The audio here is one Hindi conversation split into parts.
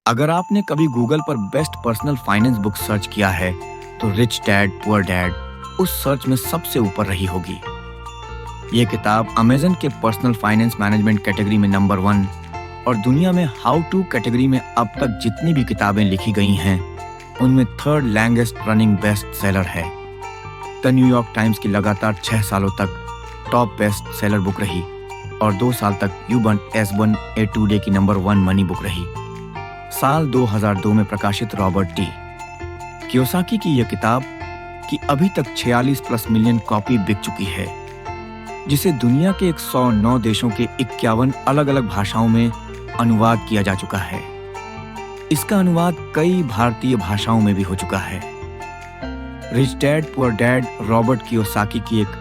अगर आपने कभी गूगल पर best personal finance book search किया है तो रिच डैड पुअर डैड उस सर्च में सबसे ऊपर रही होगी। ये किताब अमेजन के पर्सनल फाइनेंस मैनेजमेंट कैटेगरी में नंबर 1 और दुनिया में हाउ टू कैटेगरी में अब तक जितनी भी किताबें लिखी गई हैं उनमें 3rd longest running best seller है। द न्यूयॉर्क टाइम्स की लगातार 6 सालों तक टॉप बेस्ट सेलर बुक रही और 2 साल तक यूबर्न एसबर्न ए टुडे की नंबर 1 मनी बुक रही। साल 2002 में प्रकाशित रॉबर्ट टी कियोसाकी की यह किताब की अभी तक 46+ मिलियन कॉपी बिक चुकी है, जिसे दुनिया के 109 देशों के 51 अलग अलग भाषाओं में अनुवाद किया जा चुका है। इसका अनुवाद कई भारतीय भाषाओं में भी हो चुका है। Rich dad poor dad Robert Kiyosaki की एक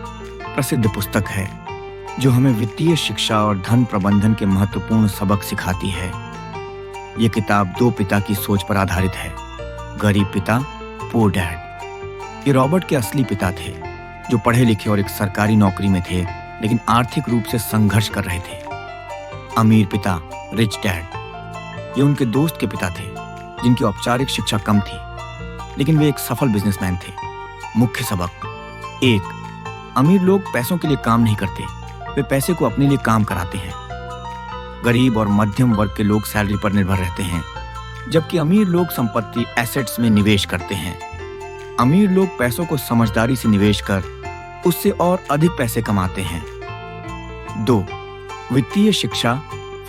प्रसिद्ध पुस्तक है जो हमें वित्तीय शिक्षा और धन प्रबंधन के महत्वपूर्ण सबक सिखाती है। यह किताब 2 पिता की सोच पर आधारित है, गरीब पिता पुअर डैड। ये रॉबर्ट के असली पिता थे जो पढ़े लिखे और एक सरकारी नौकरी में थे लेकिन आर्थिक रूप से संघर्ष कर रहे थे। अमीर पिता रिच डैड ये उनके दोस्त के पिता थे जिनकी औपचारिक शिक्षा कम थी लेकिन वे एक सफल बिजनेसमैन थे। मुख्य सबक 1, अमीर लोग पैसों के लिए काम नहीं करते, वे पैसे को अपने लिए काम कराते हैं। गरीब और मध्यम वर्ग के लोग सैलरी पर निर्भर रहते हैं जबकि अमीर लोग संपत्ति एसेट्स में निवेश करते हैं। अमीर लोग पैसों को समझदारी से निवेश कर उससे और अधिक पैसे कमाते हैं। 2, वित्तीय शिक्षा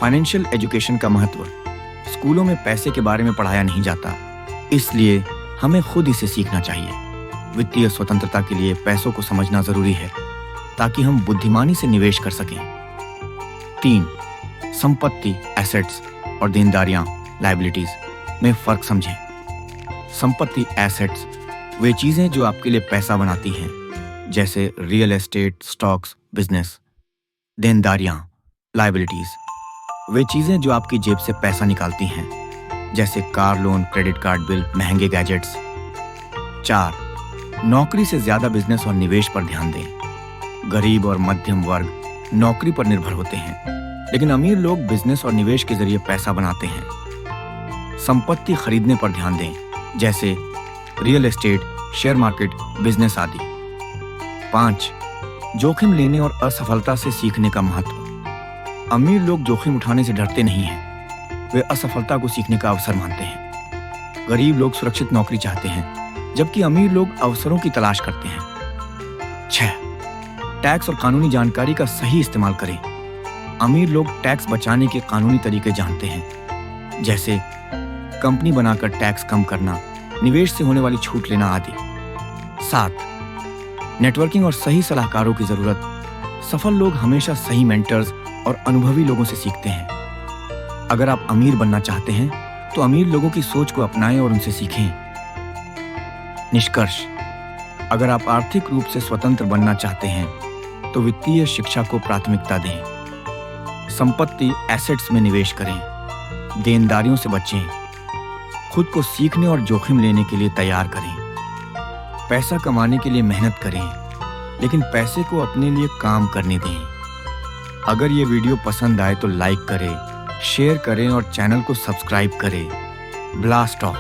फाइनेंशियल एजुकेशन का महत्व। स्कूलों में पैसे के बारे में पढ़ाया नहीं जाता, इसलिए हमें खुद इसे सीखना चाहिए। वित्तीय स्वतंत्रता के लिए पैसों को समझना जरूरी है ताकि हम बुद्धिमानी से निवेश कर सकें। 3, संपत्ति एसेट्स और देनदारियां लायबिलिटीज में फर्क समझें। संपत्ति एसेट्स वे चीजें जो आपके लिए पैसा बनाती हैं, जैसे रियल एस्टेट, स्टॉक्स, बिजनेस। देनदारियां लायबिलिटीज वे चीजें जो आपकी जेब से पैसा निकालती हैं, जैसे car loan, credit card bill, महंगे गैजेट्स। 4, नौकरी से ज्यादा बिजनेस और निवेश पर ध्यान दें। गरीब और मध्यम वर्ग नौकरी पर निर्भर होते हैं लेकिन अमीर लोग बिजनेस और निवेश के जरिए पैसा बनाते हैं। संपत्ति खरीदने पर ध्यान दें, जैसे real estate, share market, business आदि। 5, जोखिम लेने और असफलता से सीखने का महत्व। अमीर लोग जोखिम उठाने से डरते नहीं हैं, वे असफलता को सीखने का अवसर मानते हैं। गरीब लोग सुरक्षित नौकरी चाहते हैं जबकि अमीर लोग अवसरों की तलाश करते हैं। 6, टैक्स और कानूनी जानकारी का सही इस्तेमाल करें। अमीर लोग टैक्स बचाने के कानूनी तरीके जानते हैं, जैसे कंपनी बनाकर टैक्स कम करना, निवेश से होने वाली छूट लेना आदि। 7, नेटवर्किंग और सही सलाहकारों की जरूरत। सफल लोग हमेशा सही मेंटर्स और अनुभवी लोगों से सीखते हैं। अगर आप अमीर बनना चाहते हैं तो अमीर लोगों की सोच को अपनाएं और उनसे सीखें। निष्कर्ष, अगर आप आर्थिक रूप से स्वतंत्र बनना चाहते हैं तो वित्तीय शिक्षा को प्राथमिकता दें। संपत्ति एसेट्स में निवेश करें, देनदारियों से बचें, खुद को सीखने और जोखिम लेने के लिए तैयार करें। पैसा कमाने के लिए मेहनत करें लेकिन पैसे को अपने लिए काम करने दें। अगर ये वीडियो पसंद आए तो लाइक करें, शेयर करें और चैनल को सब्सक्राइब करें। Blast of.